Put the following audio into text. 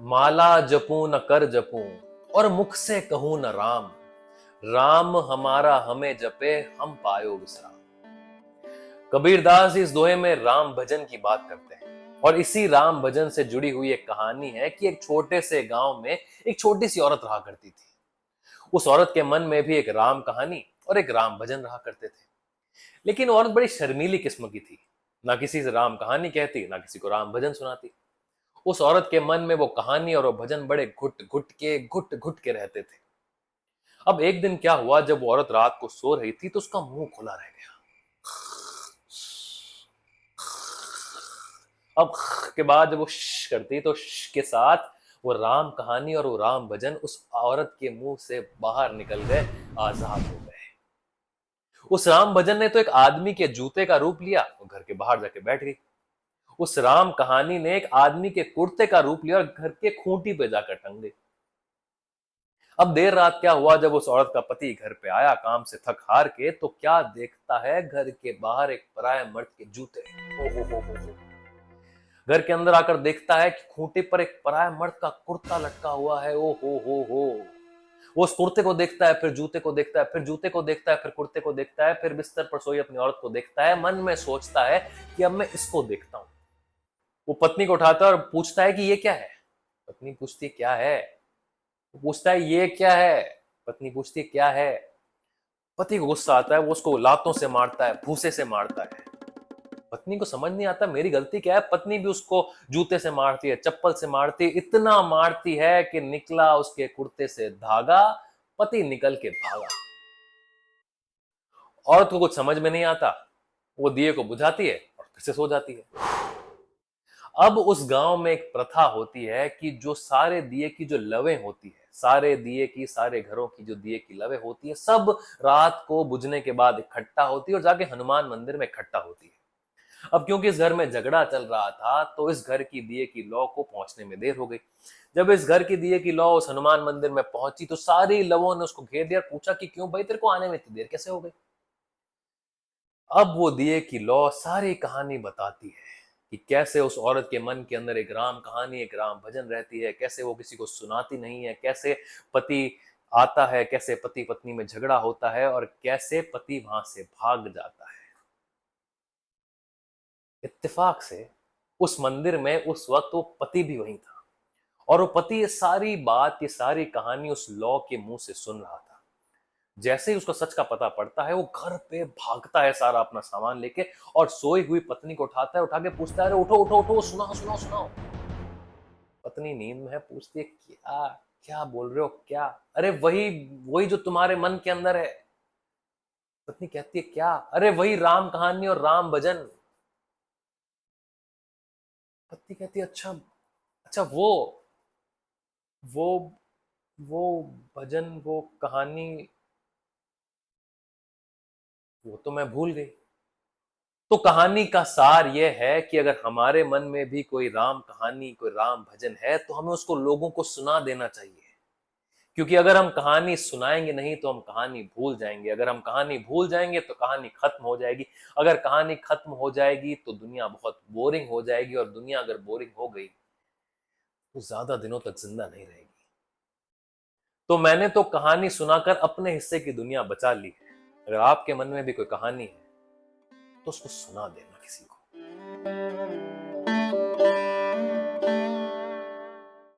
माला जपूं न कर जपूं और मुख से कहूं न राम। राम हमारा हमें जपे हम पायो विश्राम। कबीरदास इस दोहे में राम भजन की बात करते हैं और इसी राम भजन से जुड़ी हुई एक कहानी है कि एक छोटे से गांव में एक छोटी सी औरत रहा करती थी। उस औरत के मन में भी एक राम कहानी और एक राम भजन रहा करते थे। लेकिन औरत बड़ी शर्मीली किस्म की थी। ना किसी से राम कहानी कहती, ना किसी को राम भजन सुनाती। उस औरत के मन में वो कहानी और वो भजन बड़े घुट घुट के रहते थे। अब एक दिन क्या हुआ, जब वो औरत रात को सो रही थी तो उसका मुंह खुला रह गया। अब के बाद जब वो करती तो के साथ वो राम कहानी और वो राम भजन उस औरत के मुंह से बाहर निकल गए, आजाद हो गए। उस राम भजन ने तो एक आदमी के जूते का रूप लिया और घर के बाहर जाके बैठ गई। उस राम कहानी ने एक आदमी के कुर्ते का रूप लिया और घर के खूंटी पे जाकर टंग गई। अब देर रात क्या हुआ, जब उस औरत का पति घर पे आया काम से थक हार के, तो क्या देखता है, घर के बाहर एक पराये मर्द के जूते। ओ हो। घर के अंदर आकर देखता है कि खूंटे पर एक पराये मर्द का कुर्ता लटका हुआ है। ओ हो। वो उस कुर्ते को देखता है, फिर जूते को देखता है, फिर जूते को देखता है, फिर कुर्ते को देखता है, फिर बिस्तर पर सोई अपनी औरत को देखता है। मन में सोचता है कि अब मैं इसको देखता हूं। वो पत्नी को उठाता है और पूछता है कि ये क्या है। पत्नी पूछती है क्या है। वो पूछता है ये क्या है। पत्नी पूछती है क्या है। पति को गुस्सा आता है, वो उसको लातों से मारता है, भूसे से मारता है। पत्नी को समझ नहीं आता मेरी गलती क्या है। पत्नी भी उसको जूते से मारती है, चप्पल से मारती है, इतना मारती है कि निकला उसके कुर्ते से धागा। पति निकल के भागा। औरत को कुछ समझ में नहीं आता। वो दिए को बुझाती है और फिर से सो जाती है। अब उस गांव में एक प्रथा होती है कि जो सारे दिए की जो लवें होती है, सारे दिए की, सारे घरों की जो दिए की लवें होती है, सब रात को बुझने के बाद इकट्ठा होती है और जाके हनुमान मंदिर में इकट्ठा होती है। अब क्योंकि इस घर में झगड़ा चल रहा था, तो इस घर की दिए की लौ को पहुंचने में देर हो गई। जब इस घर की दिए की लौ उस हनुमान मंदिर में पहुंची तो सारी लवों ने उसको घेर दिया, पूछा कि क्यों भाई, तेरे को आने में इतनी देर कैसे हो गई। अब वो दिए की लौ सारी कहानी बताती है कि कैसे उस औरत के मन के अंदर एक राम कहानी, एक राम भजन रहती है, कैसे वो किसी को सुनाती नहीं है, कैसे पति आता है, कैसे पति पत्नी में झगड़ा होता है और कैसे पति वहां से भाग जाता है। इत्तेफाक से उस मंदिर में उस वक्त वो पति भी वहीं था और वो पति ये सारी बात, ये सारी कहानी उस लौ के मुंह से सुन रहा था। जैसे ही उसको सच का पता पड़ता है, वो घर पे भागता है सारा अपना सामान लेके और सोई हुई पत्नी को उठाता है, उठा के पूछता है, अरे उठो उठो उठो, सुनाओ। पत्नी नींद में है, पूछती है क्या क्या बोल रहे हो क्या। अरे वही वही जो तुम्हारे मन के अंदर है। पत्नी कहती है क्या। अरे वही राम कहानी और राम भजन। पत्नी कहती है अच्छा अच्छा, वो वो भजन, वो कहानी, वो तो मैं भूल गई। तो कहानी का सार यह है कि अगर हमारे मन में भी कोई राम कहानी, कोई राम भजन है, तो हमें उसको लोगों को सुना देना चाहिए। क्योंकि अगर हम कहानी सुनाएंगे नहीं तो हम कहानी भूल जाएंगे। अगर हम कहानी भूल जाएंगे तो कहानी खत्म हो जाएगी। अगर कहानी खत्म हो जाएगी तो दुनिया बहुत बोरिंग हो जाएगी, और दुनिया अगर बोरिंग हो गई तो ज्यादा दिनों तक जिंदा नहीं रहेगी। तो मैंने तो कहानी सुनाकर अपने हिस्से की दुनिया बचा ली है। अगर आपके मन में भी कोई कहानी है तो उसको सुना देना किसी को।